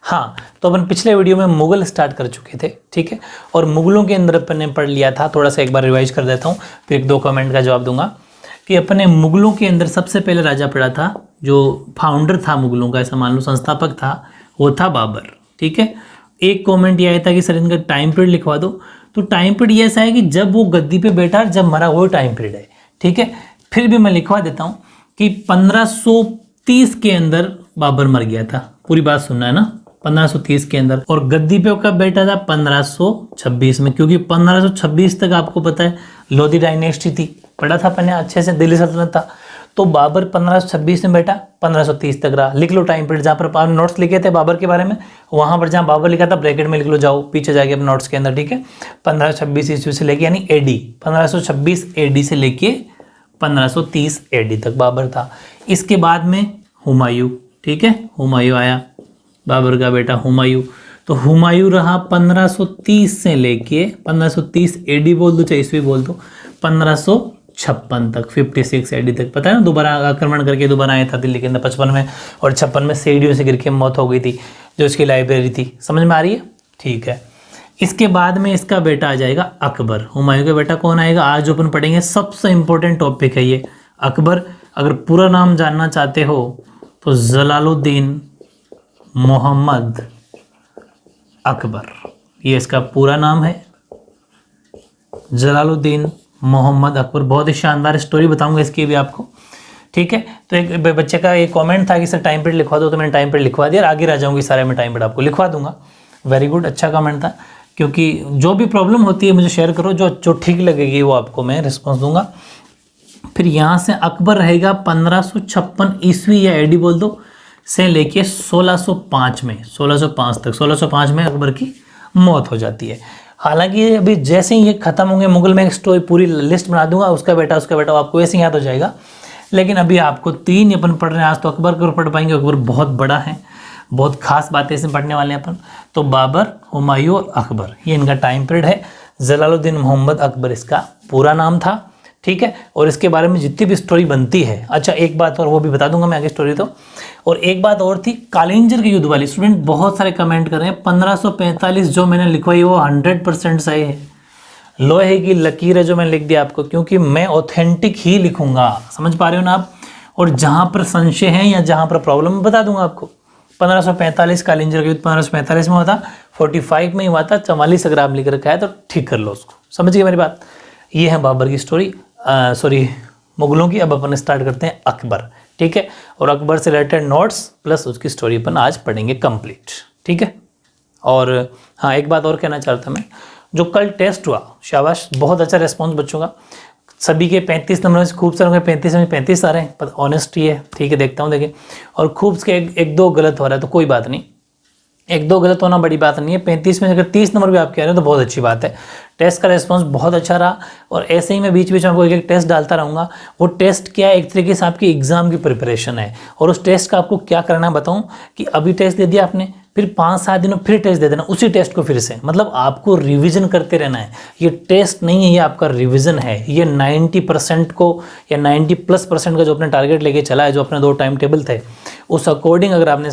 हाँ, तो अपन पिछले वीडियो में मुगल स्टार्ट कर चुके थे, ठीक है। और मुगलों के अंदर अपन ने पढ़ लिया था, थोड़ा सा एक बार रिवाइज कर देता हूँ, फिर एक दो कमेंट का जवाब दूंगा कि अपन ने मुगलों के अंदर सबसे पहले राजा पढ़ा था, जो फाउंडर था मुगलों का, ऐसा मान लो संस्थापक था, वो था बाबर, ठीक है। एक कमेंट ये आया था कि सर इनका टाइम पीरियड लिखवा दो, तो टाइम पीरियड ये ऐसा है कि जब वो गद्दी पे बैठा, जब मरा, वो टाइम पीरियड है, ठीक है। फिर भी मैं लिखवा देता हूँ कि 1530 के अंदर बाबर मर गया था, पूरी बात सुनना है ना, 1530 के अंदर। और गद्दी पे कब बैठा था? 1526 में, क्योंकि 1526 तक आपको पता है लोधी डायनेस्टी थी, पढ़ा था अपने अच्छे से, दिल्ली सल्तनत था। तो बाबर 1526 में बैठा, 1530 तक रहा। लिख लो टाइम पीरियड, जहाँ पर आप नोट्स लिखे थे बाबर के बारे में, वहाँ पर जहाँ बाबर लिखा था ब्रैकेट में लिख लो, जाओ पीछे जाके अपने नोट्स के अंदर, ठीक है। 1526 ईस्वी से लेके, यानी एडी 1526 एडी से लेके 1530 एडी तक बाबर था। इसके बाद में हुमायूं, ठीक है, हुमायूं आया, बाबर का बेटा हुमायूं। तो हुमायूं रहा 1530 से लेके 1530 एडी बोल दो चाहे ईस्वी बोल दो, 1556 तक, 56 एडी तक। पता है ना, दोबारा आक्रमण करके दोबारा आया था दिल्ली के अंदर 55 में, और 56 में सीढ़ियों से गिर के मौत हो गई थी, जो इसकी लाइब्रेरी थी। समझ में आ रही है? ठीक है। इसके बाद में इसका बेटा आ जाएगा अकबर। हुमायूं का बेटा कौन आएगा? आज जो अपन पढ़ेंगे सबसे इंपॉर्टेंट टॉपिक है ये, अकबर। अगर पूरा नाम जानना चाहते हो तो जलालुद्दीन मोहम्मद अकबर, ये इसका पूरा नाम है, जलालुद्दीन मोहम्मद अकबर। बहुत ही शानदार स्टोरी बताऊंगा इसकी भी आपको, ठीक है। तो एक बच्चे का एक कमेंट था कि सर टाइम पीरियड लिखवा दो, तो मैंने टाइम पीरियड लिखवा दिया, आगे रह जाऊंगी सारे में टाइम पीरियड आपको लिखवा दूंगा। वेरी गुड, अच्छा कमेंट था, क्योंकि जो भी प्रॉब्लम होती है मुझे शेयर करो, जो ठीक लगेगी वो आपको मैं रिस्पॉन्स दूंगा। फिर यहाँ से अकबर रहेगा 1556 ईस्वी या एडी बोल दो से लेके 1605 में, 1605 तक, 1605 में अकबर की मौत हो जाती है। हालांकि अभी जैसे ही ये खत्म होंगे मुगल में, एक स्टोरी पूरी लिस्ट बना दूंगा, उसका बेटा आपको वैसे ही याद हो जाएगा। लेकिन अभी आपको 3 अपन पढ़ रहे हैं आज, तो अकबर को पढ़ पाएंगे, अकबर बहुत बड़ा है, बहुत खास बातें इसमें पढ़ने वाले हैं अपन। तो बाबर, हुमायूं और अकबर, ये इनका टाइम पीरियड है। जलालुद्दीन मोहम्मद अकबर इसका पूरा नाम था, ठीक है। और इसके बारे में जितनी भी स्टोरी बनती है, अच्छा एक बात और वो भी बता दूंगा मैं आगे स्टोरी तो। और एक बात और थी, कालिंजर के युद्ध वाली, स्टूडेंट बहुत सारे कमेंट कर रहे हैं, 1545 जो मैंने लिखवाई वो 100% सही है, लोहे की लकीर है जो मैंने लिख दिया आपको, क्योंकि मैं ऑथेंटिक ही लिखूंगा, समझ पा रहे हो ना आप। और जहां पर संशय है या जहां पर प्रॉब्लम बता दूंगा आपको। 1545 कालिंजर का युद्ध 1545 में हुआ था, 45 में ही हुआ था, 44 अगर आप लिख रखा है तो ठीक कर लो उसको, समझ गए मेरी बात। ये है बाबर की स्टोरी, सॉरी मुगलों की। अब अपन स्टार्ट करते हैं अकबर, ठीक है। और अकबर से रिलेटेड नोट्स प्लस उसकी स्टोरी अपन आज पढ़ेंगे कंप्लीट, ठीक है। और हाँ, एक बात और कहना चाहता मैं, जो कल टेस्ट हुआ, शाबाश, बहुत अच्छा रिस्पॉन्स बच्चों का, सभी के 35 नंबर से खूब सारे 35 में 35 आ रहे हैं, पर ऑनेस्टी है, ठीक है, देखता हूँ देखिए। और खूब के एक दो गलत हो रहा है तो कोई बात नहीं, एक दो गलत होना बड़ी बात नहीं है। 35 में अगर 30 नंबर भी आप कह रहे हो तो बहुत अच्छी बात है। टेस्ट का रिस्पांस बहुत अच्छा रहा, और ऐसे ही मैं बीच बीच में आपको एक टेस्ट डालता रहूँगा। वो टेस्ट क्या है? एक तरीके से आपकी एग्जाम की प्रिपरेशन है। और उस टेस्ट का आपको क्या करना है बताऊँ, कि अभी टेस्ट दे दिया आपने, फिर 5-7 दिनों फिर टेस्ट दे देना, उसी टेस्ट को फिर से, मतलब आपको रिविजन करते रहना है। ये टेस्ट नहीं है, ये आपका रिविजन है। ये 90% को या 90+% का जो अपने टारगेट लेके चला है, जो अपने 2 टाइम टेबल थे, उस अकॉर्डिंग अगर आपने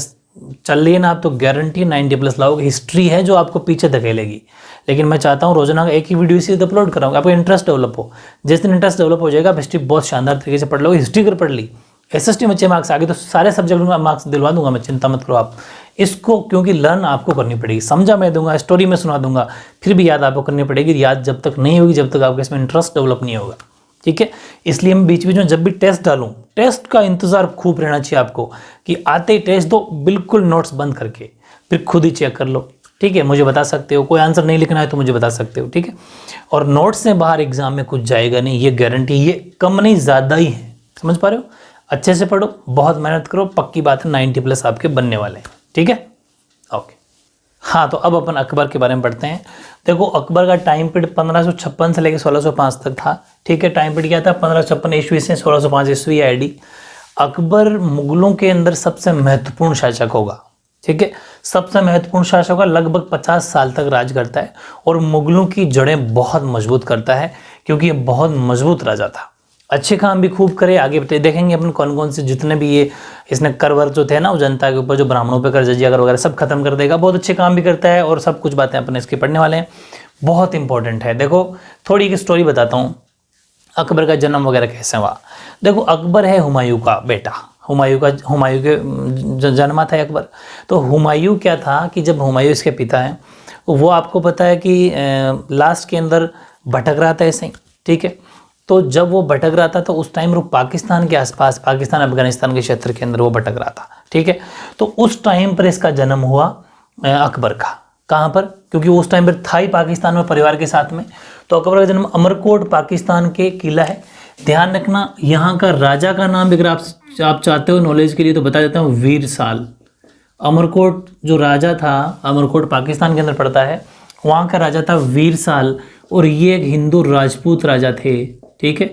चल रही है ना आप, तो गारंटी 90+ लाओगे। हिस्ट्री है जो आपको पीछे धकेलेगी, लेकिन मैं चाहता हूँ रोजाना एक ही वीडियो इसी अपलोड कराऊंगा, आपको इंटरेस्ट डेवलप हो। जिस दिन इंटरेस्ट डेवलप हो जाएगा, हिस्ट्री बहुत शानदार तरीके से पढ़ लोगे। हिस्ट्री अगर पढ़ ली, SST में 6 मार्क्स आ गए तो सारे सब्जेक्ट में मार्क्स दिलवा दूंगा मैं, चिंता मत करो आप इसको, क्योंकि लर्न आपको करनी पड़ेगी। समझा मैं दूंगा, स्टोरी में सुना दूंगा, फिर भी याद आपको करनी पड़ेगी। याद जब तक नहीं होगी, जब तक आपके इसमें इंटरेस्ट डेवलप नहीं होगा, ठीक है। इसलिए मैं बीच बीच में जब भी टेस्ट डालूं, टेस्ट का इंतजार खूब रहना चाहिए आपको, कि आते ही टेस्ट दो, बिल्कुल नोट्स बंद करके, फिर खुद ही चेक कर लो, ठीक है। मुझे बता सकते हो, कोई आंसर नहीं लिखना है तो मुझे बता सकते हो, ठीक है। और नोट्स से बाहर एग्जाम में कुछ जाएगा नहीं, ये गारंटी, ये कम नहीं ज़्यादा ही है, समझ पा रहे हो। अच्छे से पढ़ो, बहुत मेहनत करो, पक्की बात है 90+ आपके बनने वाले हैं, ठीक है, ओके। हाँ, तो अब अपन अकबर के बारे में पढ़ते हैं। देखो, अकबर का टाइम पीरियड 1556 से लेकर 1605 तक था, ठीक है। टाइम पीरियड क्या था? 1556 ईस्वी से 1605 ईस्वी एडी। अकबर मुगलों के अंदर सबसे महत्वपूर्ण शासक होगा, ठीक है, सबसे महत्वपूर्ण शासक होगा। लगभग 50 साल तक राज करता है, और मुगलों की जड़ें बहुत मजबूत करता है, क्योंकि ये बहुत मजबूत राजा था। अच्छे काम भी खूब करे। आगे देखेंगे अपन कौन कौन से जितने भी ये इसने कर वर जो थे ना जनता के ऊपर, जो ब्राह्मणों पे कर जजिया कर वगैरह सब खत्म कर देगा। बहुत अच्छे काम भी करता है और सब कुछ बातें अपन इसके पढ़ने वाले हैं, बहुत इंपॉर्टेंट है। देखो थोड़ी एक स्टोरी बताता हूँ, अकबर का जन्म वगैरह कैसे हुआ। देखो अकबर है हुमायूं का बेटा, हुमायूं के जन्मा था अकबर। तो हुमायूं क्या था कि जब हुमायूं इसके पिता हैं, वो आपको पता है कि लास्ट के अंदर भटक रहा था ऐसे ही, ठीक है। तो जब वो भटक रहा था तो उस टाइम वो पाकिस्तान के आसपास, पाकिस्तान अफगानिस्तान के क्षेत्र के अंदर वो भटक रहा था, ठीक है। तो उस टाइम पर इसका जन्म हुआ अकबर का। कहाँ पर? क्योंकि उस टाइम पर था ही पाकिस्तान में परिवार के साथ में। तो अकबर का जन्म अमरकोट पाकिस्तान के किला है। ध्यान रखना यहाँ का राजा का नाम अगर आप चाहते हो नॉलेज के लिए तो बता देता हूँ, वीर साल। अमरकोट जो राजा था, अमरकोट पाकिस्तान के अंदर पड़ता है, वहाँ का राजा था वीर साल। और ये एक हिंदू राजपूत राजा थे, ठीक है।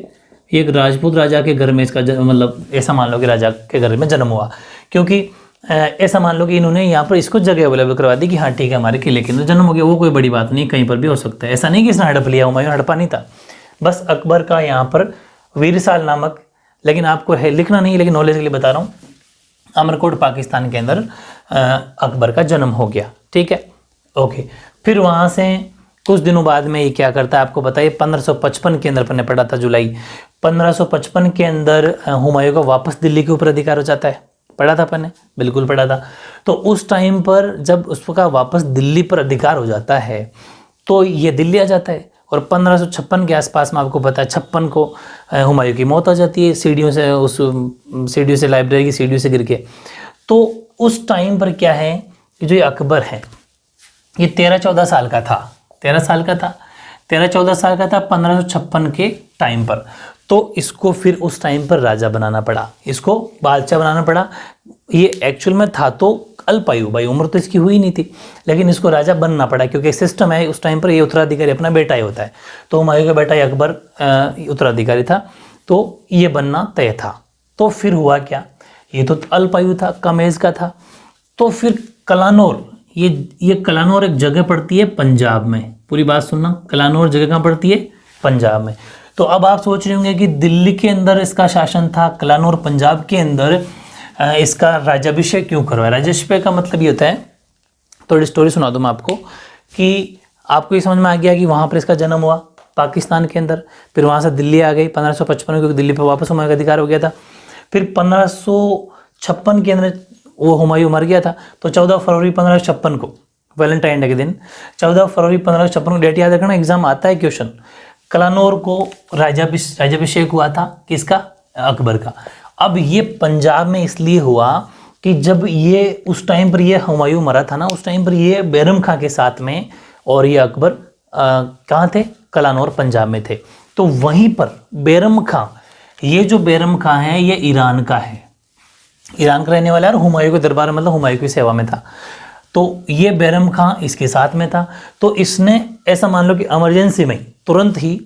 एक राजपूत राजा के घर में इसका मतलब ऐसा मान लो कि राजा के घर में जन्म हुआ, क्योंकि ऐसा मान लो कि इन्होंने यहाँ पर इसको जगह अवेलेबल करवा दी कि हाँ ठीक है हमारे किले के अंदर जन्म हो गया। वो कोई बड़ी बात नहीं, कहीं पर भी हो सकता है। ऐसा नहीं कि इसने हड़प लिया, हुमायूं हड़पा नहीं था। बस अकबर का यहाँ पर वीर साल नामक, लेकिन आपको है लिखना नहीं, लेकिन नॉलेज के लिए बता रहा हूँ, अमरकोट पाकिस्तान के अंदर अकबर का जन्म हो गया, ठीक है। ओके, फिर वहाँ से कुछ दिनों बाद में ये क्या करता है आपको बताइए, 1555 के अंदर अपन ने पढ़ा था, जुलाई 1555 के अंदर हुमायूं का वापस दिल्ली के ऊपर अधिकार हो जाता है। पढ़ा था अपन ने, बिल्कुल पढ़ा था। तो उस टाइम पर जब उसका वापस दिल्ली पर अधिकार हो जाता है तो ये दिल्ली आ जाता है। और 1556 के आसपास में आपको पता है 56 को हुमायूं की मौत हो जाती है सीढ़ियों से, उस सीढ़ियों से, लाइब्रेरी की सीढ़ियों से गिर के। तो उस टाइम पर क्या है कि जो ये अकबर है ये 13-14 साल का था, 13 साल का था, 13-14 साल का था 1556 के टाइम पर। तो इसको फिर उस टाइम पर राजा बनाना पड़ा, इसको बादशाह बनाना पड़ा। ये एक्चुअल में था तो अल्पायु, भाई उम्र तो इसकी हुई नहीं थी, लेकिन इसको राजा बनना पड़ा क्योंकि सिस्टम है उस टाइम पर, ये उत्तराधिकारी अपना बेटा ही होता है। तो हुमायूं का बेटा अकबर उत्तराधिकारी था, तो ये बनना तय था। तो फिर हुआ क्या, ये तो अल्पायु था, कम एज का था। तो फिर कलानौर, ये कलानौर एक जगह पड़ती है पंजाब में, पूरी बात सुनना, कलानौर जगह कहाँ पड़ती है? पंजाब में। तो अब आप सोच रहे होंगे कि दिल्ली के अंदर इसका शासन था, कलानौर पंजाब के अंदर इसका राज्याभिषेक क्यों करवाया? राज्याभिषेक का मतलब ये होता है, थोड़ी स्टोरी सुना दूँ मैं आपको, कि आपको ये समझ में आ गया कि वहाँ पर इसका जन्म हुआ पाकिस्तान के अंदर, फिर वहाँ से दिल्ली आ गई 1555 क्योंकि दिल्ली पर वापस हुमायूं का अधिकार हो गया था। फिर 1556 के अंदर वो हुमायूं मर गया था। तो 14 फरवरी 1556 को, वैलेंटाइन डे के दिन 14 फरवरी 1556 को, डेट याद रखना, एग्जाम आता है क्वेश्चन। कलानौर को राज्याभिषेक हुआ था, किसका? अकबर का। अब ये पंजाब में इसलिए हुआ कि जब ये उस टाइम पर ये हुमायूं मरा था ना, उस टाइम पर ये बैरम खां के साथ में, और ये अकबर कहाँ थे? कलानौर पंजाब में थे। तो वहीं पर बैरम खां, ये जो बैरम खां है ये ईरान का है, ईरान का रहने वाला है, और हुमायूं के दरबार मतलब हुमायूं की सेवा में था। तो ये बैरम खां इसके साथ में था। तो इसने ऐसा मान लो कि इमरजेंसी में तुरंत ही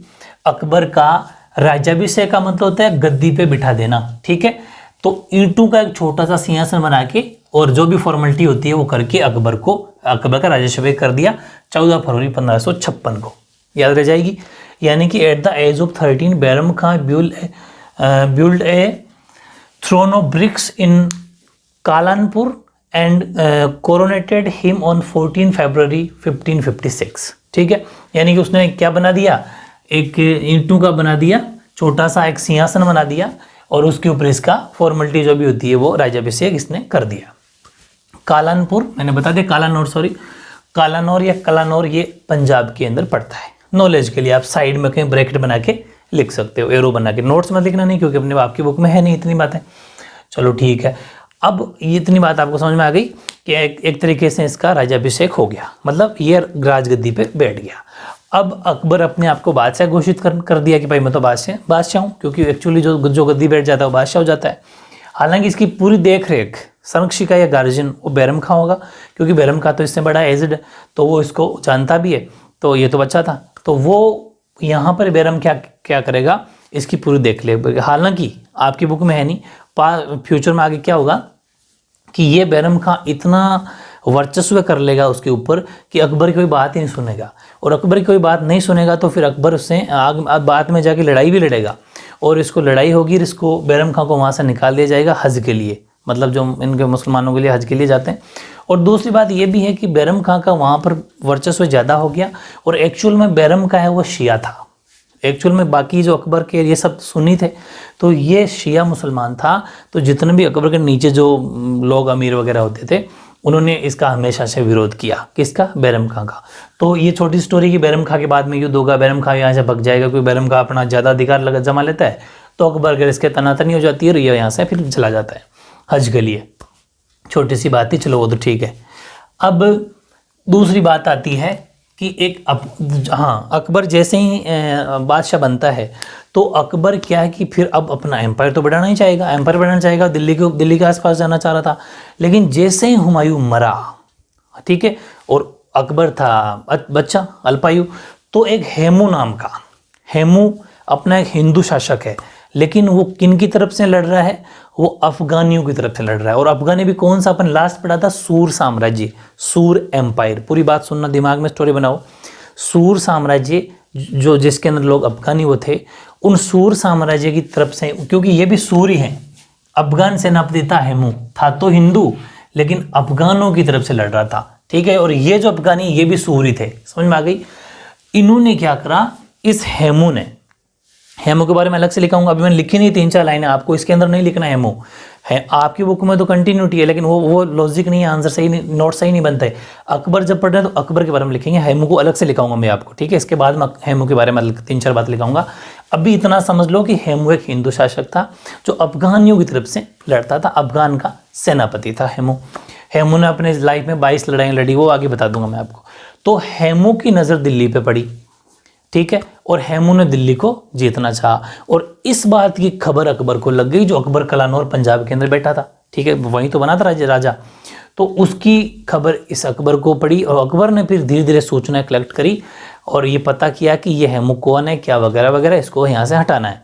अकबर का राज्याभिषेक का मतलब होता है गद्दी पे बिठा देना, ठीक है। तो ईंटों का एक छोटा सा सिंहासन बना के और जो भी फॉर्मेलिटी होती है वो करके अकबर का राज्याभिषेक कर दिया 14 फरवरी 1556 को, याद रह जाएगी। यानी कि at the age of 13 Bairam Khan built a throne of bricks in Kalanpur and coronated him on 14 February 1556, ठीक है। यानी कि उसने क्या बना दिया, एक ईंटों का बना दिया, छोटा सा एक सिंहासन बना दिया, और उसके ऊपर इसका फॉर्मेलिटी जो भी होती है वो राज्याभिषेक इसने कर दिया। कालानपुर, मैंने बता दिया कालानौर, कालानौर या कलानौर ये पंजाब के अंदर पड़ता है। नॉलेज के लिए आप साइड में कहीं ब्रैकेट बना के लिख सकते हो, एरो बना के। नोट्स में लिखना नहीं क्योंकि अपने आपकी बुक में है नहीं इतनी बातें। चलो ठीक है, अब ये इतनी बात आपको समझ में आ गई कि एक तरीके से इसका राज्याभिषेक हो गया, मतलब ये राजगद्दी पे बैठ गया। अब अकबर अपने आप को बादशाह घोषित कर दिया कि भाई मैं तो बादशाह हूँ, क्योंकि एक्चुअली जो गद्दी बैठ जाता है वो बादशाह हो जाता है। हालांकि इसकी पूरी देख रेख, संरक्षिका या गार्जियन वो बैरम खां होगा, क्योंकि बैरम खां तो इससे बड़ा एजड, तो वो इसको जानता भी है। तो ये तो बच्चा था, तो वो यहाँ पर बैरम क्या करेगा, इसकी पूरी देख ले। हालांकि आपकी बुक में है नहीं, फ्यूचर में आगे क्या होगा कि ये बैरम खां इतना वर्चस्व कर लेगा उसके ऊपर कि अकबर की कोई बात ही नहीं सुनेगा, और अकबर की कोई बात नहीं सुनेगा तो फिर अकबर उससे बाद में जाके लड़ाई भी लड़ेगा, और इसको लड़ाई होगी, इसको बैरम खां को वहाँ से निकाल दिया जाएगा हज के लिए, मतलब जो इनके मुसलमानों के लिए हज के लिए जाते हैं। और दूसरी बात ये भी है कि बैरम खां का वहाँ पर वर्चस्व ज़्यादा हो गया, और एक्चुअल में बैरम का है वो शिया था, एक्चुअल में बाकी जो अकबर के ये सब सुन्नी थे, तो ये शिया मुसलमान था। तो जितने भी अकबर के नीचे जो लोग अमीर वगैरह होते थे, उन्होंने इसका हमेशा से विरोध किया, किसका, बैरम खां का। तो ये छोटी स्टोरी की बैरम खां के बाद में युद्ध होगा, बैरम खां यहाँ से भग जाएगा, क्योंकि बैरम खां अपना ज़्यादा अधिकार लगा जमा लेता है, तो अकबर के इसके तनातनी हो जाती है और ये यहाँ से फिर चला जाता है हज के लिए। छोटी सी बात थी, चलो वो तो ठीक है। अब दूसरी बात आती है कि अकबर जैसे ही बादशाह बनता है, तो अकबर क्या है कि फिर अब अपना एम्पायर तो बढ़ाना ही चाहेगा, एम्पायर बढ़ाना चाहेगा, दिल्ली के आसपास जाना चाह रहा था। लेकिन जैसे ही हुमायूं मरा, ठीक है, और अकबर था बच्चा अल्पायु, तो एक हेमू नाम का, हेमू अपना एक हिंदू शासक है, लेकिन वो किन की तरफ से लड़ रहा है, वो अफगानियों की तरफ से लड़ रहा है। और अफगानी भी कौन सा, अपन लास्ट पढ़ा था, सूर साम्राज्य, सूर एम्पायर। पूरी बात सुनना, दिमाग में स्टोरी बनाओ। सूर साम्राज्य जो जिसके अंदर लोग अफगानी वो थे, उन सूर साम्राज्य की तरफ से, क्योंकि ये भी सूरी हैं, अफगान सेनापति था हेमू, था तो हिंदू लेकिन अफगानों की तरफ से लड़ रहा था, ठीक है। और ये जो अफगानी ये भी सूरी थे, समझ में आ गई। इन्होंने क्या करा, इस हेमू ने, हेमू के बारे में अलग से लिखाऊंगा, अभी मैंने लिखी नहीं 3-4 लाइनें, आपको इसके अंदर नहीं लिखना हेमू है, आपकी बुक में तो कंटिन्यूटी है, लेकिन वो लॉजिक नहीं है, आंसर सही नहीं, नोट सही नहीं बनता है। अकबर जब पढ़ रहे हैं तो अकबर के बारे में लिखेंगे, हेमू को अलग से लिखाऊंगा मैं आपको, ठीक है। इसके बाद मैं हेमू के बारे में 3-4 बात लिखाऊंगा। अभी इतना समझ लो कि हेमू एक हिंदू शासक था जो अफगानियों की तरफ से लड़ता था, अफगान का सेनापति था हेमू। हेमू ने अपने लाइफ में 22 लड़ाइयाँ लड़ी, वो आगे बता दूंगा मैं आपको। तो हेमू की नज़र दिल्ली पे पड़ी, ठीक है, और हेमू ने दिल्ली को जीतना चाहा, और इस बात की खबर अकबर को लग गई, जो अकबर कलानौर पंजाब के अंदर बैठा था, ठीक है, वहीं तो बना था राजा। तो उसकी खबर इस अकबर को पड़ी, और अकबर ने फिर धीरे धीरे सूचना कलेक्ट करी और ये पता किया कि ये हेमू कौन है, क्या वगैरह वगैरह, इसको यहाँ से हटाना है,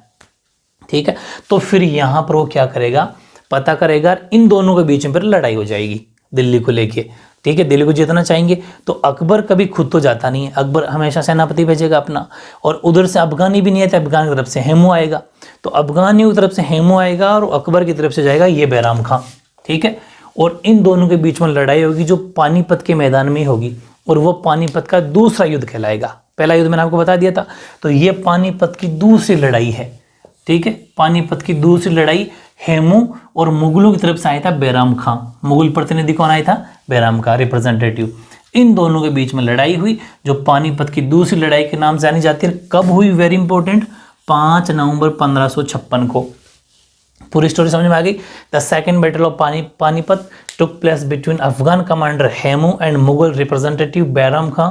ठीक है। तो फिर यहाँ पर वो क्या करेगा, पता करेगा, इन दोनों के बीच में फिर लड़ाई हो जाएगी दिल्ली को लेके, ठीक है। दिल्ली को जीतना चाहेंगे तो अकबर कभी खुद तो जाता नहीं है, अकबर हमेशा सेनापति भेजेगा अपना, और उधर से अफगानी भी नहीं है, तो अफगान की तरफ से हेमू आएगा, तो अफगानियों की तरफ से हेमू आएगा और अकबर की तरफ से जाएगा ये बैराम खां, ठीक है। और इन दोनों के बीच में लड़ाई होगी जो पानीपत के मैदान में होगी, और वो पानीपत का दूसरा युद्ध कहलाएगा। पहला युद्ध मैंने आपको बता दिया था, तो ये पानीपत की दूसरी लड़ाई है, ठीक है। पानीपत की दूसरी लड़ाई हेमू और मुगलों की तरफ से आया था बैराम खां, मुगल प्रतिनिधि कौन आया था, बैराम खां रिप्रेजेंटेटिव। इन दोनों के बीच में लड़ाई हुई जो पानीपत की दूसरी लड़ाई के नाम से जानी जाती है। कब हुई, वेरी इंपॉर्टेंट, 5 नवंबर 1556 को। पूरी स्टोरी समझ में आ गई। The second battle of Panipat took place between Afghan commander Hemu and Mughal representative Bairam Khan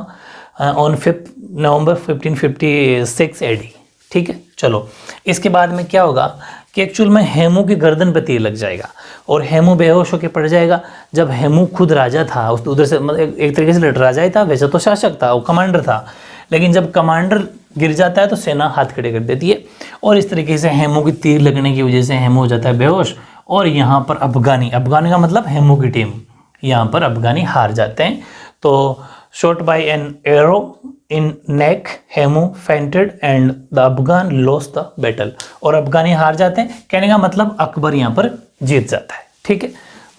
on 5 November 1556 AD, ठीक है। चलो, इसके बाद में क्या होगा कि एक्चुअल में हेमू की गर्दन पे तीर लग जाएगा और हेमू बेहोश होकर पड़ जाएगा। जब हेमू खुद राजा था, उस उधर से एक तरीके से राजा ही था, वैसे तो शासक था, वो कमांडर था, लेकिन जब कमांडर गिर जाता है तो सेना हाथ खड़े कर देती है, और इस तरीके से हेमू की तीर लगने की वजह से हेमू हो जाता है बेहोश। और यहाँ पर अफगानी का मतलब हेमू की टीम, यहाँ पर अफगानी हार जाते हैं। तो shot bye an arrow in neck, Hemu fainted and the Afghan lost the battle, और अफगानी हार जाते हैं। कहने का मतलब अकबर यहाँ पर जीत जाता है, ठीक है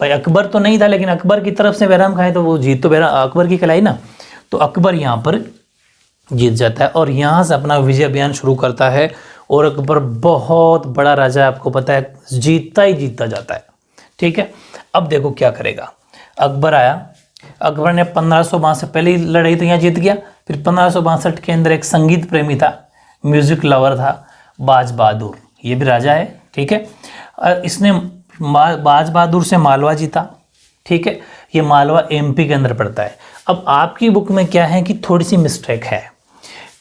भाई। अकबर तो नहीं था, लेकिन अकबर की तरफ से बैराम खाए तो वो जीत तो अकबर की कहलाई ना, तो अकबर यहाँ पर जीत जाता है और यहाँ से अपना विजय अभियान शुरू करता है। और अकबर बहुत बड़ा राजा है, आपको पता है, जीतता ही जीतता जाता है, ठीक है। अब देखो क्या करेगा। अकबर आया, अकबर ने 1562 पहली लड़ाई तो यहाँ जीत गया, फिर 1562 के अंदर एक संगीत प्रेमी था, म्यूजिक लवर था, बाज बहादुर, ये भी राजा है, ठीक है। इसने बाज बहादुर से मालवा जीता, ठीक है। ये मालवा MP के अंदर पड़ता है। अब आपकी बुक में क्या है कि थोड़ी सी मिस्टेक है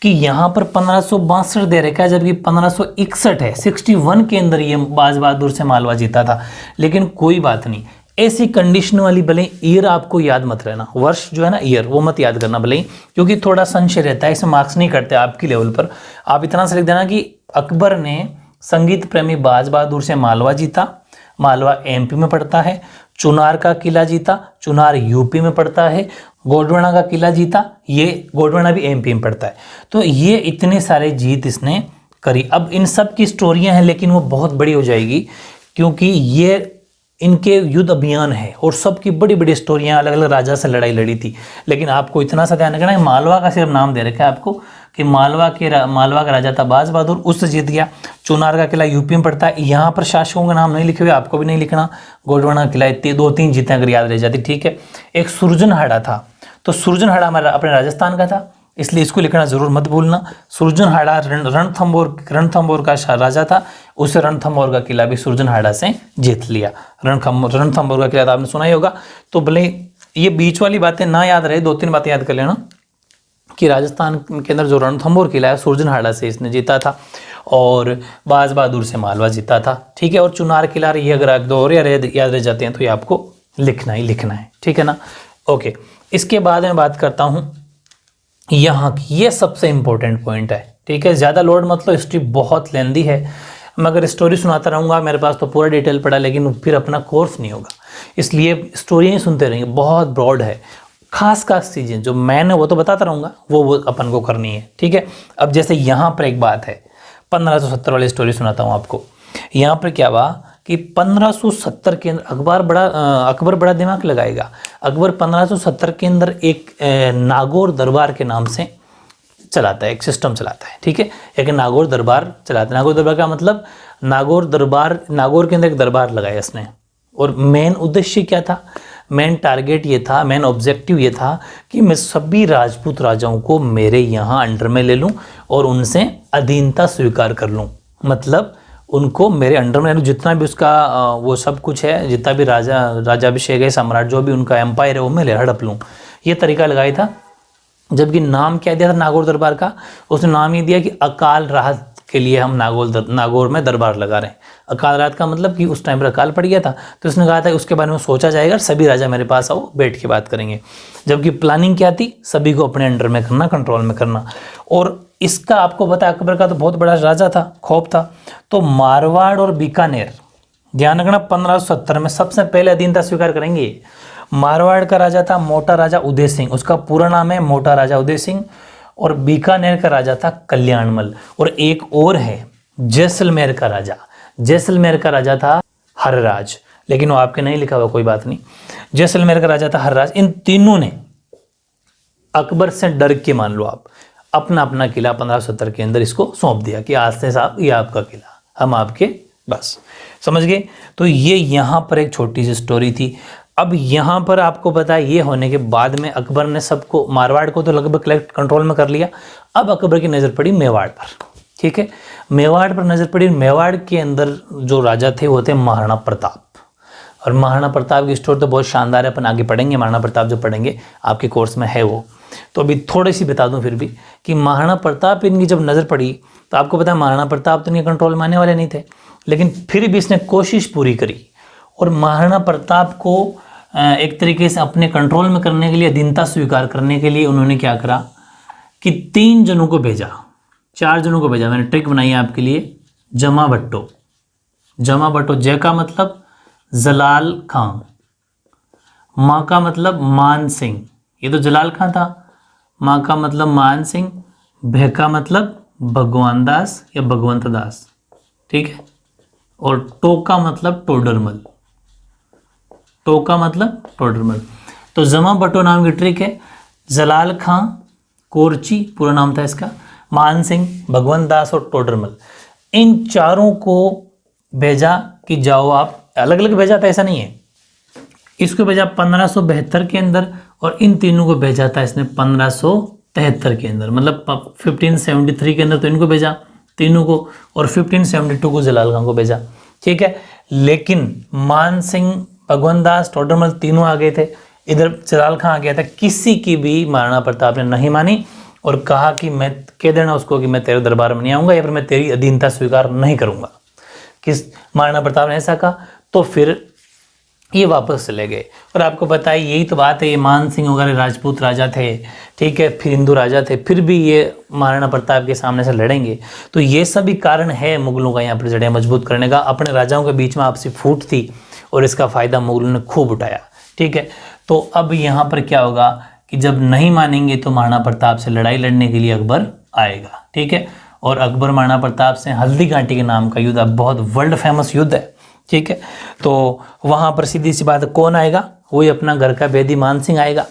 कि यहाँ पर 1562 दे रखा है, जबकि 1561 है, 61 के अंदर ये बाज बहादुर से मालवा जीता था। लेकिन कोई बात नहीं, ऐसी कंडीशन वाली भले ईयर आपको याद मत रहना, वर्ष जो है ना, ईयर वो मत याद करना भले ही, क्योंकि थोड़ा संशय रहता है, इसे मार्क्स नहीं करते आपकी लेवल पर। आप इतना सा लिख देना कि अकबर ने संगीत प्रेमी बाज बहादुर से मालवा जीता, मालवा MP में पड़ता है। चुनार का किला जीता, चुनार UP में पड़ता है। गोडवाना का किला जीता, ये गोडवाना भी MP में पड़ता है। तो ये इतने सारे जीत इसने करी। अब इन सब की स्टोरियां हैं लेकिन वो बहुत बड़ी हो जाएगी क्योंकि ये इनके युद्ध अभियान है और सबकी बड़ी बड़ी स्टोरियां, अलग अलग राजा से लड़ाई लड़ी थी। लेकिन आपको इतना सा ध्यान रखना है, मालवा का सिर्फ नाम दे रखा है आपको कि मालवा का राजा था बाज बहादुर, उससे जीत गया। चुनार का किला यूपी में पड़ता है, यहाँ पर शासकों का नाम नहीं लिखे हुए, आपको भी नहीं लिखना। गोंडवाना किला, इतने 2-3 जीते अगर याद रह जाती, ठीक है। एक सुरजनहाड़ा था, तो सुरजनहाड़ा हमारा अपने राजस्थान का था, इसलिए इसको लिखना जरूर मत भूलना। सुरजनहाड़ा रणथंबोर का राजा था, उसे रणथंबोर का किला भी सुरजनहाड़ा से जीत लिया। रणथंबोर का किला तो आपने सुना ही होगा। तो भले ये बीच वाली बातें ना याद रहे, 2-3 बातें याद कर लेना कि राजस्थान के अंदर जो रणथंबोर किला है सुरजनहाड़ा से इसने जीता था और बाज बहादुर से मालवा जीता था, ठीक है। और चुनार किला, ये अगर 2 और याद रह जाते हैं तो ये आपको लिखना ही लिखना है, ठीक है ना। ओके, इसके बाद मैं बात करता हूँ यहाँ की, ये सबसे इंपॉर्टेंट पॉइंट है, ठीक है। ज़्यादा लोड मत लो, हिस्ट्री बहुत लेंदी है, मैं अगर स्टोरी सुनाता रहूँगा मेरे पास तो पूरा डिटेल पड़ा, लेकिन फिर अपना कोर्स नहीं होगा, इसलिए स्टोरी ही सुनते रहेंगे, बहुत ब्रॉड है। खास चीज़ें जो मैंने वो तो बताता रहूँगा, वो अपन को करनी है, ठीक है। अब जैसे यहाँ पर एक बात है, 1570 वाली स्टोरी सुनाता हूँ आपको। यहाँ पर क्या हुआ कि 1570 के अंदर अकबर बड़ा दिमाग लगाएगा। अकबर 1570 के अंदर एक नागौर दरबार के नाम से चलाता है, एक सिस्टम चलाता है, ठीक है। एक नागौर दरबार चलाता है। नागौर दरबार का मतलब नागौर के अंदर एक दरबार लगाया इसने। और मेन उद्देश्य क्या था, मेन टारगेट ये था, मेन ऑब्जेक्टिव ये था कि मैं सभी राजपूत राजाओं को मेरे यहाँ अंडर में ले लूँ और उनसे अधीनता स्वीकार कर लूँ। मतलब उनको मेरे अंडर में, जितना भी उसका वो सब कुछ है, जितना भी राजाभिषेक है, सम्राट जो भी उनका एम्पायर है, वो मैं ले हड़प लूँ, ये तरीका लगाया था। जबकि नाम क्या दिया था नागौर दरबार का, उसने नाम ये दिया कि अकाल राहत के लिए हम नागौर में दरबार लगा रहे हैं। अकाल राहत का मतलब कि उस टाइम पर अकाल पड़ गया था, तो उसने कहा था उसके बारे में सोचा जाएगा, सभी राजा मेरे पास आओ, बैठ के बात करेंगे। जबकि प्लानिंग क्या थी, सभी को अपने अंडर में करना, कंट्रोल में करना। और इसका आपको पता है, अकबर का तो बहुत बड़ा राजा था, खौफ था। तो मारवाड़ और बीकानेर, ध्यान रखना, 1570 में सबसे पहले अधीनता स्वीकार करेंगे। मारवाड़ का राजा था मोटा राजा उदय सिंह, उसका पूरा नाम है मोटा राजा उदय सिंह। और बीकानेर का राजा था कल्याणमल। और एक और है जैसलमेर का राजा, जैसलमेर का राजा था हरराज, लेकिन वो आपके नहीं लिखा हुआ, कोई बात नहीं। जैसलमेर का राजा था हरराज। इन तीनों ने अकबर से डर के, मान लो आप, अपना अपना किला 1570 के अंदर इसको सौंप दिया कि आज से साहब ये आपका किला, हम आपके, बस समझ गए। तो ये यहाँ पर एक छोटी सी स्टोरी थी। अब यहाँ पर आपको पता है, ये होने के बाद में अकबर ने सबको, मारवाड़ को तो लगभग कलेक्ट कंट्रोल में कर लिया। अब अकबर की नज़र पड़ी मेवाड़ पर, ठीक है। मेवाड़ पर नज़र पड़ी। मेवाड़ के अंदर जो राजा थे वो थे महाराणा प्रताप। और महाराणा प्रताप की स्टोरी तो बहुत शानदार है, अपन आगे पढ़ेंगे। महाराणा प्रताप जो पढ़ेंगे आपके कोर्स में है वो, तो अभी थोड़ी सी बता दूं फिर भी कि महाराणा प्रताप इनकी जब नज़र पड़ी तो आपको पता है महाराणा प्रताप तो इनके कंट्रोल में आने वाले नहीं थे, लेकिन फिर भी इसने कोशिश पूरी करी। और महाराणा प्रताप को एक तरीके से अपने कंट्रोल में करने के लिए, अधीनता स्वीकार करने के लिए उन्होंने क्या करा कि 3 जनों को भेजा, 4 जनों को भेजा। मैंने ट्रिक बनाई है आपके लिए। जमा भट्टो, जमा भट्टो, जय का मतलब जलाल खां, माँ का मतलब मान सिंह, ये तो जलाल खां था, माँ का मतलब मान सिंह, भय का मतलब भगवान दास या भगवंत दास, ठीक है। और टो का मतलब टोडरमल, टो का मतलब टोडरमल। तो जमा भट्टो नाम की ट्रिक है। जलाल खां कोरची पूरा नाम था इसका, मान सिंह, भगवंत दास और टोडरमल, इन चारों को भेजा कि जाओ आप, अलग अलग भेजा था, ऐसा नहीं है। इसको भेजा 1572 के अंदर और इन तीनों को भेजा था इसने 1573 के अंदर, मतलब 1573 के अंदर तो इनको भेजा तीनों को, और 1572 को जलाल खां को भेजा, ठीक है। लेकिन मान सिंह, भगवंत दास, टोडरमल तीनों आ गए थे, इधर जलाल खां आ गया था। किसी की भी महाराणा प्रताप ने नहीं मानी और कहा कि मैं कह देना उसको कि मैं तेरे दरबार में नहीं आऊँगा या फिर मैं तेरी अधीनता स्वीकार नहीं करूँगा। किस महाराणा प्रताप ने ऐसा कहा, तो फिर ये वापस चले गए। और आपको पता है यही तो बात है, ये मान सिंह वगैरह राजपूत राजा थे, ठीक है, फिर हिंदू राजा थे, फिर भी ये महाराणा प्रताप के सामने से लड़ेंगे। तो ये सभी कारण है मुगलों का यहाँ पर जड़ें मजबूत करने का। अपने राजाओं के बीच में आपसी फूट थी और इसका फ़ायदा मुगलों ने खूब उठाया, ठीक है। तो अब यहाँ पर क्या होगा कि जब नहीं मानेंगे तो महाराणा प्रताप से लड़ाई लड़ने के लिए अकबर आएगा, ठीक है। और अकबर महाराणा प्रताप से हल्दी घाटी के नाम का युद्ध, अब बहुत वर्ल्ड फेमस युद्ध है, ठीक है। तो वहाँ पर सीधी सी बात है, कौन आएगा, वही अपना घर का बेदी मान सिंह आएगा।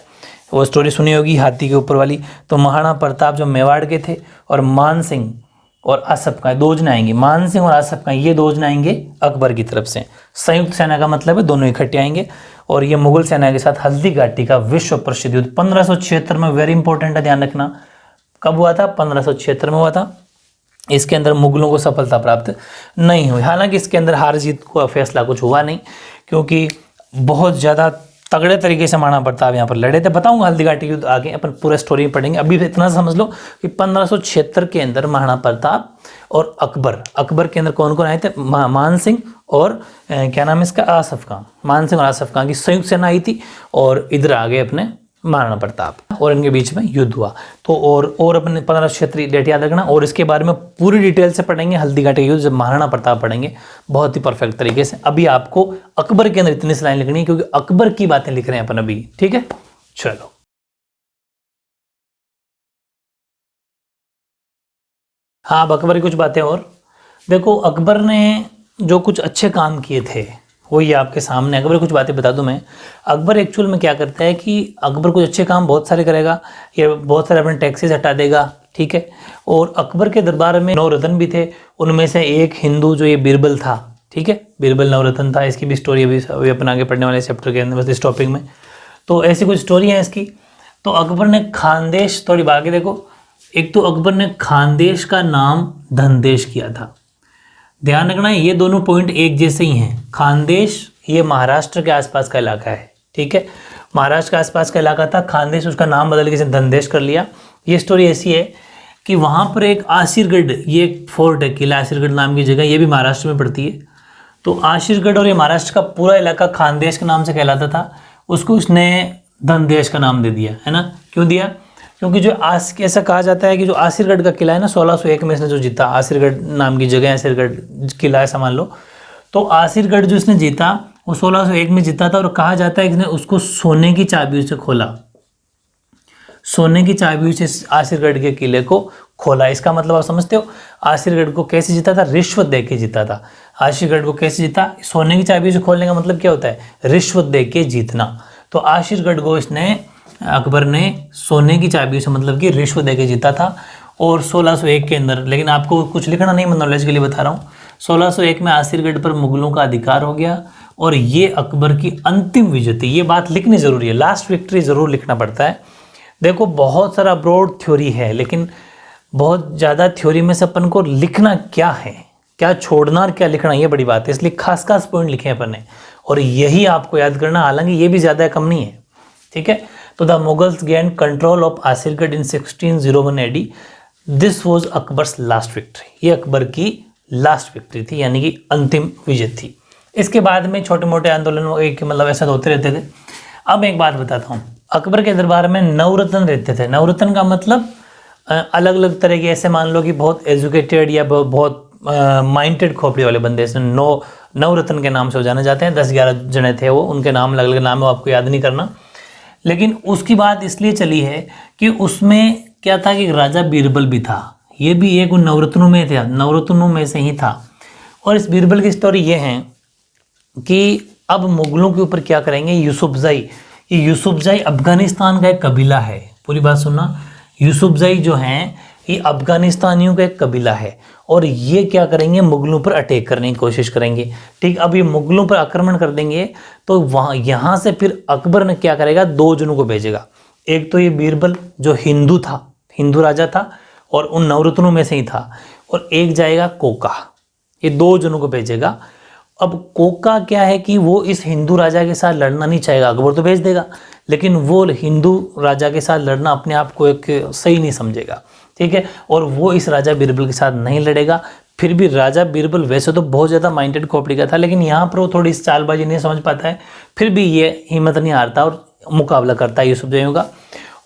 वो स्टोरी सुनी होगी हाथी के ऊपर वाली। तो महाराणा प्रताप जो मेवाड़ के थे और मान सिंह और आसफ खां, दो जन आएंगे, मान सिंह और आसफ खां, ये दो जन आएंगे अकबर की तरफ से। संयुक्त सेना का मतलब है दोनों इकट्ठे आएंगे और ये मुगल सेना के साथ हल्दी घाटी का विश्व प्रसिद्ध युद्ध 1576 में, वेरी इंपॉर्टेंट है, ध्यान रखना। कब हुआ था? 1576 में हुआ था। इसके अंदर मुगलों को सफलता प्राप्त नहीं हुई। हालांकि इसके अंदर हार जीत का फैसला कुछ हुआ नहीं, क्योंकि बहुत ज़्यादा तगड़े तरीके से महाराणा प्रताप यहाँ पर लड़े थे। बताऊंगा हल्दी घाटी युद्ध आगे, अपन पूरा स्टोरी पढ़ेंगे। अभी इतना समझ लो कि 1576 के अंदर महाराणा प्रताप और अकबर के अंदर कौन कौन आए थे? मान सिंह और क्या नाम है इसका, आसफ खां। मान सिंह और आसफ खां की संयुक्त सेना आई थी और इधर आ गए अपने महाराणा प्रताप, और इनके बीच में युद्ध हुआ। तो और अपने 1576 डेट याद रखना, और इसके बारे में पूरी डिटेल से पढ़ेंगे हल्दी घाटी युद्ध जब महाराणा प्रताप पढ़ेंगे बहुत ही परफेक्ट तरीके से। अभी आपको अकबर के अंदर इतनी सी लाइन लिखनी है, क्योंकि अकबर की बातें लिख रहे हैं अपन अभी, ठीक है। चलो, हाँ, अब अकबर की कुछ बातें और देखो। अकबर ने जो कुछ अच्छे काम किए थे वो ये आपके सामने। अकबर कुछ बातें बता दूं मैं। अकबर एक्चुअल में क्या करता है कि अकबर कुछ अच्छे काम बहुत सारे करेगा, ये बहुत सारे अपने टैक्सेस हटा देगा, ठीक है। और अकबर के दरबार में 9 रत्न भी थे, उनमें से एक हिंदू जो ये बीरबल था, ठीक है, बीरबल 9 रत्न था। इसकी भी स्टोरी अभी अपन आगे पढ़ने वाले चैप्टर के अंदर, बस इस टॉपिक में। तो ऐसी कुछ स्टोरी है इसकी। तो अकबर ने खानदेश, थोड़ी बाकी देखो, एक तो अकबर ने खानदेश का नाम धनदेश किया था। ध्यान रखना ये दोनों पॉइंट एक जैसे ही हैं। खानदेश ये महाराष्ट्र के आसपास का इलाका है, ठीक है, महाराष्ट्र के आसपास का इलाका था। खानदेश उसका नाम बदल के धनदेश कर लिया। ये स्टोरी ऐसी है कि वहाँ पर एक आसिरगढ़, ये एक फोर्ट है, किला आसिरगढ़ नाम की जगह, ये भी महाराष्ट्र में पड़ती है। तो आसिरगढ़ और ये महाराष्ट्र का पूरा इलाका खानदेश के नाम से कहलाता था। उसको उसने धनदेश का नाम दे दिया, है ना। क्यों दिया? क्योंकि जो ऐसा कहा जाता है कि जो आसिरगढ़ का किला है ना, 1601 में इसने जो जीता, आसिरगढ़ नाम की जगह आसिरगढ़ किला है समझ लो। तो आसिरगढ़ जो इसने जीता वो 1601 में जीता था, और कहा जाता है कि इसने उसको सोने की चाबियों से खोला, सोने की चाबियों से आसिरगढ़ के किले को खोला। इसका मतलब आप समझते हो, आसिरगढ़ को कैसे जीता था? रिश्वत दे के जीता था। आसिरगढ़ को कैसे जीता? सोने की चाबियों से खोलने का मतलब क्या होता है? रिश्वत दे के जीतना। तो आसिरगढ़ को इसने, अकबर ने सोने की चाबियों से मतलब कि रिश्वत दे के जीता था। और 1601 के अंदर, लेकिन आपको कुछ लिखना नहीं, मैं नॉलेज के लिए बता रहा हूँ, 1601 में आसिरगढ़ पर मुगलों का अधिकार हो गया और ये अकबर की अंतिम विजय थी। ये बात लिखनी जरूरी है, लास्ट विक्ट्री जरूर लिखना पड़ता है। देखो बहुत सारा ब्रॉड थ्योरी है, लेकिन बहुत ज़्यादा थ्योरी में से अपन को लिखना क्या है, क्या छोड़ना और क्या लिखना, ये बड़ी बात है। इसलिए खास खास पॉइंट लिखे हैं अपन ने, और यही आपको याद करना। हालांकि ये भी ज़्यादा कम नहीं है, ठीक है। तो the Mughals gain control of Asirgarh in 1601 AD। This was Akbar's last victory. ये अकबर की लास्ट विक्ट्री थी, यानी कि अंतिम विजय थी। इसके बाद में छोटे मोटे आंदोलन एक मतलब ऐसा होते रहते थे। अब एक बात बताता हूँ, अकबर के दरबार में नवरत्न रहते थे। नवरत्न का मतलब अलग अलग तरह के, ऐसे मान लो कि बहुत एजुकेटेड या बहुत माइंडेड खोपड़ी वाले बंदे, इसमें नवरत्न के नाम से हो जाने जाते हैं। 10-11 जने थे वो, उनके नाम अलग अलग नाम है, आपको याद नहीं करना। लेकिन उसकी बात इसलिए चली है कि उसमें क्या था कि राजा बीरबल भी था, ये भी एक उन नवरत्नों में था, नवरत्नों में से ही था। और इस बीरबल की स्टोरी ये है कि अब मुगलों के ऊपर क्या करेंगे, यूसुफजई। ये यूसुफजई अफगानिस्तान का एक कबीला है, पूरी बात सुनना। यूसुफजई जो हैं ये अफगानिस्तानियों का एक कबीला है, और ये क्या करेंगे, मुगलों पर अटैक करने की कोशिश करेंगे, ठीक। अब ये मुगलों पर आक्रमण कर देंगे तो वहाँ यहाँ से फिर अकबर ने क्या करेगा, 2 जनों को भेजेगा। एक तो ये बीरबल जो हिंदू था, हिंदू राजा था और उन नवरत्नों में से ही था, और एक जाएगा कोका। ये 2 जनों को भेजेगा। अब कोका क्या है कि वो इस हिंदू राजा के साथ लड़ना नहीं चाहेगा, अकबर तो भेज देगा, लेकिन वो हिंदू राजा के साथ लड़ना अपने आप को एक सही नहीं समझेगा, ठीक है। और वो इस राजा बीरबल के साथ नहीं लड़ेगा। फिर भी राजा बीरबल वैसे तो बहुत ज़्यादा माइंडेड खोपड़ी का था, लेकिन यहाँ पर वो थोड़ी इस चालबाजी नहीं समझ पाता है। फिर भी ये हिम्मत नहीं हारता और मुकाबला करता है यूसुफजइयों का।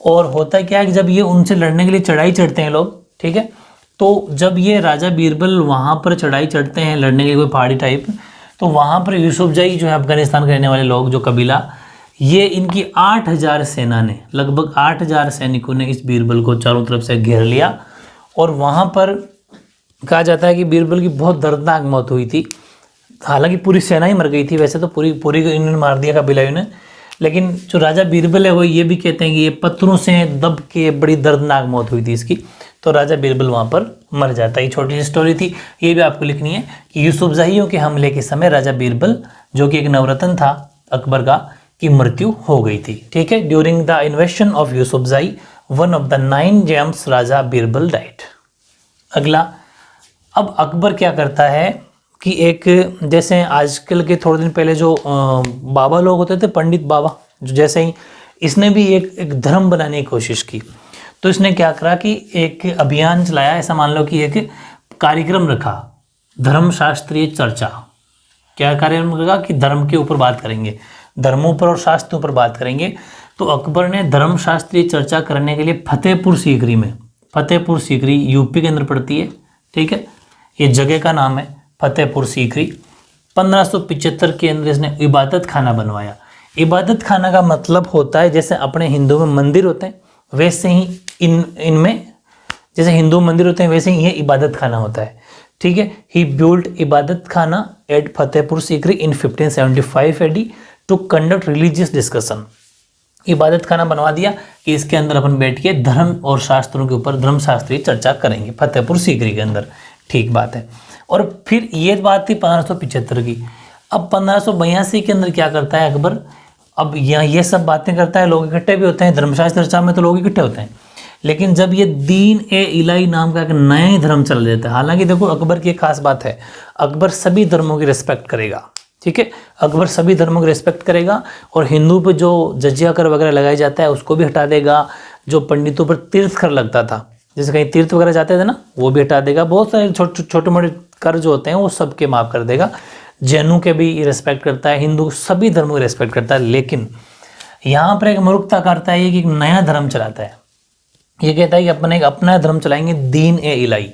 और होता क्या है कि जब ये उनसे लड़ने के लिए चढ़ाई चढ़ते हैं लोग, ठीक है, तो जब ये राजा बीरबल वहाँ पर चढ़ाई चढ़ते हैं लड़ने के लिए, कोई पहाड़ी टाइप, तो वहाँ पर यूसुफजई जो है अफगानिस्तान के रहने वाले लोग, जो कबीला, ये इनकी 8000 सेना ने, लगभग 8000 सैनिकों ने इस बीरबल को चारों तरफ से घेर लिया। और वहाँ पर कहा जाता है कि बीरबल की बहुत दर्दनाक मौत हुई थी। हालांकि पूरी सेना ही मर गई थी, वैसे तो पूरी इन्होंने मार दिया कबीलाइयों ने, लेकिन जो राजा बीरबल है वो ये भी कहते हैं कि ये पत्थरों से दब के बड़ी दर्दनाक मौत हुई थी इसकी। तो राजा बीरबल वहाँ पर मर जाता है। ये छोटी सी स्टोरी थी, ये भी आपको लिखनी है कि यूसुफजैयों के हमले के समय राजा बीरबल जो कि एक नवरत्न था अकबर का, की मृत्यु हो गई थी। ठीक है, during the इन्वेशन of Yousafzai one of the 9 James Raja Birbal diet. अगला, अब अकबर क्या करता है कि एक, जैसे आजकल के थोड़े दिन पहले जो बाबा लोग होते थे, पंडित बाबा, जो जैसे ही इसने भी एक धर्म बनाने की कोशिश की। तो इसने क्या करा कि एक अभियान चलाया, ऐसा मान लो कि एक कार्यक्रम रखा, धर्मशास्त्रीय चर्चा। क्या कार्यक्रम रखा कि धर्म के ऊपर बात करेंगे, धर्मों पर और शास्त्रों पर बात करेंगे। तो अकबर ने धर्मशास्त्रीय चर्चा करने के लिए फतेहपुर सीकरी में, फतेहपुर सीकरी यूपी के अंदर पड़ती है, ठीक है, ये जगह का नाम है फतेहपुर सीकरी। 1575 के अंदर इसने इबादत खाना बनवाया। इबादत खाना का मतलब होता है जैसे अपने हिंदू में मंदिर होते हैं वैसे ही इनमें जैसे हिंदू मंदिर होते हैं वैसे ही ये इबादत खाना होता है। ठीक है, ही built Ibadat Khana at Fatehpur Sikri in 1575 AD to conduct religious discussion. Ibadat Khana बनवा दिया कि इसके अंदर अपन बैठ के धर्म और शास्त्रों के ऊपर धर्मशास्त्रीय चर्चा करेंगे, फतेहपुर सीकरी के अंदर। ठीक बात है। और फिर ये बात थी 1575 की। अब 1582 के अंदर क्या करता है अकबर, अब यहाँ ये सब बातें करता है, लोग इकट्ठे भी होते हैं, धर्मशास्त्र चर्चा में तो लोग इकट्ठे होते हैं। लेकिन जब ये दीन ए इलाही नाम का एक नया ही धर्म चल जाता है। हालांकि देखो अकबर की एक खास बात है, अकबर सभी धर्मों की रिस्पेक्ट करेगा। ठीक है, अकबर सभी धर्मों की रिस्पेक्ट करेगा और हिंदू पे जो जजिया कर वगैरह लगाया जाता है उसको भी हटा देगा। जो पंडितों पर तीर्थ कर लगता था, जैसे कहीं तीर्थ वगैरह जाते थे ना, वो भी हटा देगा। बहुत सारे छोटे मोटे कर जो होते हैं वो सबके माफ़ कर देगा। जैनों के भी रिस्पेक्ट करता है, हिंदू सभी धर्मों की रिस्पेक्ट करता है। लेकिन यहाँ पर एक मूर्खता करता है कि एक नया धर्म चलाता है। ये कहता है कि अपन एक अपना धर्म चलाएंगे, दीन ए इलाही।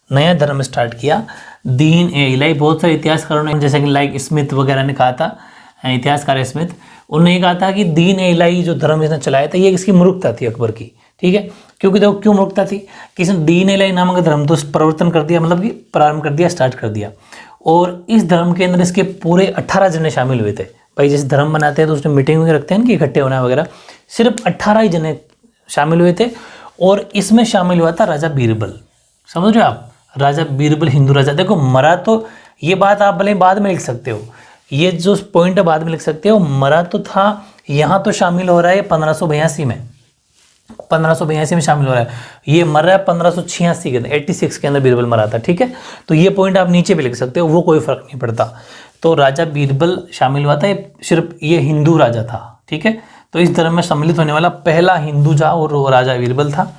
नया धर्म स्टार्ट किया, दीन ए इलाही। बहुत सारे इतिहासकारों ने, जैसे कि लाइक स्मिथ वगैरह ने कहा था, इतिहासकार स्मिथ, उन्होंने ये कहा था कि दीन ए इलाही जो धर्म इसने चलाया था ये इसकी मूर्खता थी अकबर की। ठीक है, क्योंकि देखो क्यों मूर्खता थी कि इसने दीन ए इलाही नामक धर्म तो प्रवर्तन कर दिया, मतलब कि प्रारंभ कर दिया, स्टार्ट कर दिया। और इस धर्म के अंदर इसके पूरे 18 जने शामिल हुए थे। भाई जैसे धर्म बनाते हैं तो उसमें मीटिंग वगैरह रखते हैं कि इकट्ठे होना वगैरह, सिर्फ 18 ही जने शामिल हुए थे। और इसमें शामिल हुआ था राजा बीरबल। समझ रहे हो आप, राजा बीरबल हिंदू राजा। देखो मरा तो, ये बात आप भले बाद में लिख सकते हो, ये जो पॉइंट है बाद में लिख सकते हो, मरा तो था, यहाँ तो शामिल हो रहा है 1582 में, 1582 में शामिल हो रहा है। ये मर रहा है 1586 के अंदर, 86 के अंदर बीरबल मरा था। ठीक है, तो ये पॉइंट आप नीचे भी लिख सकते हो, वो कोई फर्क नहीं पड़ता। तो राजा बीरबल शामिल हुआ था, सिर्फ ये हिंदू राजा था। ठीक है, तो इस धर्म में सम्मिलित होने वाला पहला हिंदू जा और वो राजा बीरबल था।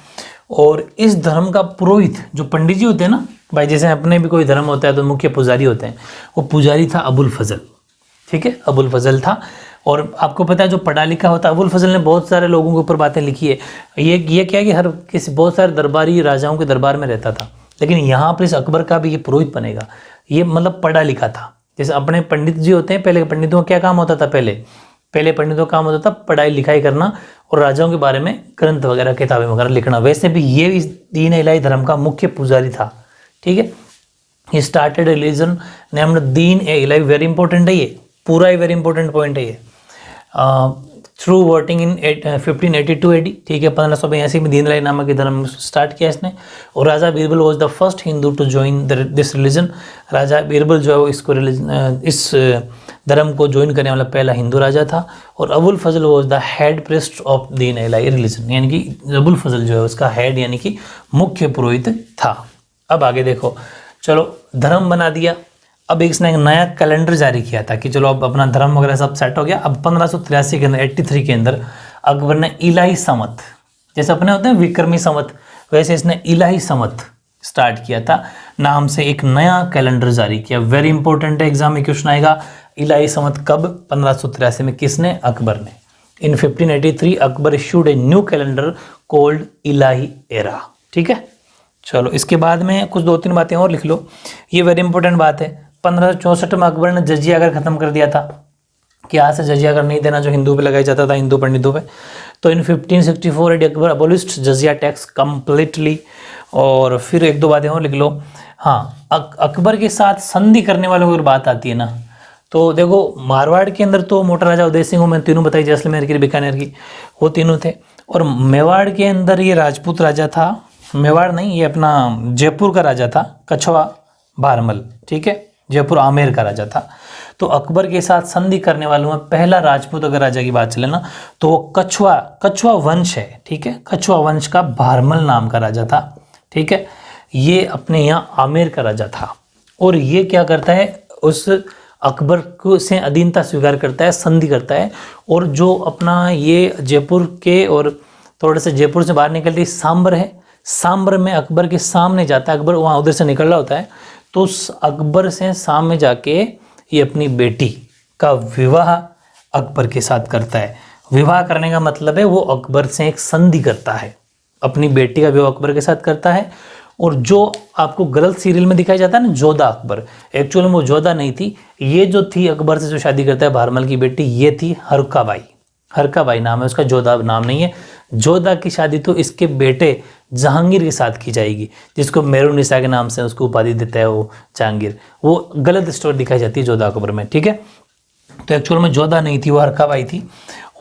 और इस धर्म का पुरोहित जो पंडित जी होते हैं ना भाई, जैसे अपने भी कोई धर्म होता है तो मुख्य पुजारी होते हैं, वो पुजारी था अबुल फजल। ठीक है, अबुल फजल था। और आपको पता है जो पढ़ा लिखा होता है, अबुल फजल ने बहुत सारे लोगों के ऊपर बातें लिखी है। ये क्या है कि हर किसी बहुत सारे दरबारी राजाओं के दरबार में रहता था, लेकिन यहाँ पर इस अकबर का भी ये पुरोहित बनेगा। ये मतलब पढ़ा लिखा था। जैसे अपने पंडित जी होते हैं, पहले पंडितों का क्या काम होता था, पहले पंडितों का काम होता था पढ़ाई लिखाई करना और राजाओं के बारे में ग्रंथ वगैरह किताबें वगैरह लिखना। वैसे भी ये इस दीन इलाही धर्म का मुख्य पुजारी था। ठीक है, he started religion named Deen A Ilahi. Very important है ये, पूरा ही वेरी इंपॉर्टेंट पॉइंट है ये। Through voting in 1582 AD। ठीक है, 1582 में दीन इलाही नामक धर्म स्टार्ट किया इसने। और Raja Birbal was the first Hindu to join this religion. Raja Birbal जो है इसको इस धर्म को ज्वाइन करने वाला पहला हिंदू राजा था। और Abul Fazal was the head priest of Din Ilahi religion, यानी कि अबुल फजल जो है उसका हेड यानी कि मुख्य पुरोहित था। अब आगे देखो, चलो धर्म बना दिया। अब इसने एक नया कैलेंडर जारी किया था कि चलो अब अपना धर्म वगैरह सब सेट हो गया। अब 1583 के अंदर 83 के अंदर अकबर ने इलाही संवत, जैसे अपने होते हैं विक्रमी संवत, वैसे इसने इलाही संवत स्टार्ट किया था नाम से एक नया कैलेंडर जारी किया। वेरी इंपॉर्टेंट है, एग्जाम में क्वेश्चन आएगा। इलाही संवत कब? 1583 में। किसने? अकबर ने। In 1583 Akbar issued a new calendar called Ilahi era. ठीक है, चलो इसके बाद में कुछ 2-3 बातें और लिख लो, ये वेरी इंपॉर्टेंट बात है। 1564 में अकबर ने जजिया कर खत्म कर दिया था कि आज से जजिया कर नहीं देना जो हिंदू पे लगाया जाता था, हिंदू पंडितों पे। तो इन 1564 अकबर अबोलिस्ट जजिया टैक्स कंप्लीटली। और फिर 1-2 बातें और लिख लो। हाँ, अकबर के साथ संधि करने वालों की अगर बात आती है ना, तो देखो मारवाड़ के अंदर तो मोटा राजा उदय सिंह, मैंने तीनों बताई, जैसलमेर की, बीकानेर की, वो तीनों थे। और मेवाड़ के अंदर ये राजपूत राजा था, मेवाड़ नहीं, ये अपना जयपुर का राजा था, कछवा भारमल, ठीक है, जयपुर आमेर का राजा था। तो अकबर के साथ संधि करने वालों में पहला राजपूत अगर राजा की बात चले ना, तो वो कछवा वंश है, ठीक है, कछवा वंश का भारमल नाम का राजा था, ठीक है। ये अपने यहाँ आमेर का राजा था, और ये क्या करता है, उस अकबर को से अधीनता स्वीकार करता है, संधि करता है। और जो अपना ये जयपुर के और थोड़े से जयपुर से बाहर निकलती सांबर है, सांबर में अकबर के सामने जाता है, अकबर वहाँ उधर से निकल रहा होता है, तो उस अकबर से सामने जाके ये अपनी बेटी का विवाह अकबर के साथ करता है। विवाह करने का मतलब है वो अकबर से एक संधि करता है, अपनी बेटी का विवाह अकबर के साथ करता है। और जो आपको गलत सीरियल में दिखाया जाता है ना, जोधा अकबर, एक्चुअल में वो जोधा नहीं थी, ये जो थी अकबर से जो शादी करता है भारमल की बेटी, ये थी हरकाबाई, हरकाबाई नाम है उसका, जोधा नाम नहीं है। जोधा की शादी तो इसके बेटे जहांगीर के साथ की जाएगी, जिसको मेहरुन्निसा के नाम से उसको उपाधि देता है वो जहांगीर। वो गलत स्टोरी दिखाई जाती है जोधा अकबर में, ठीक है। तो एक्चुअल में जोधा नहीं थी, वो हरकाबाई थी,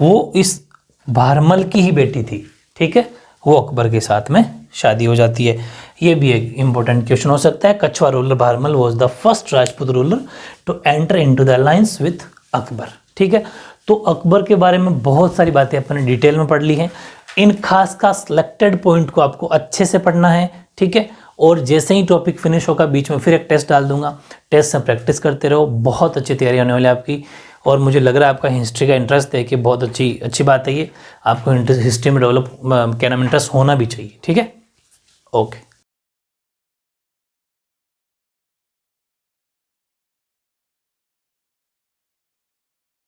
वो इस भारमल की ही बेटी थी, ठीक है। वो अकबर के साथ में शादी हो जाती है। ये भी एक इंपॉर्टेंट क्वेश्चन हो सकता है। Kachhwaha ruler Bharmal was the first Rajput ruler to enter into the alliance with Akbar, ठीक है। तो अकबर के बारे में बहुत सारी बातें अपन ने डिटेल में पढ़ ली हैं। इन खास सिलेक्टेड पॉइंट को आपको अच्छे से पढ़ना है, ठीक है। और जैसे ही टॉपिक फिनिश होगा बीच में फिर एक टेस्ट डाल दूंगा, टेस्ट से प्रैक्टिस करते रहो, बहुत अच्छी तैयारी होने वाली है आपकी। और मुझे लग रहा है आपका हिस्ट्री का इंटरेस्ट है कि बहुत अच्छी बात है ये, आपको हिस्ट्री में डेवलप क्या नाम इंटरेस्ट होना भी चाहिए, ठीक है। ओके।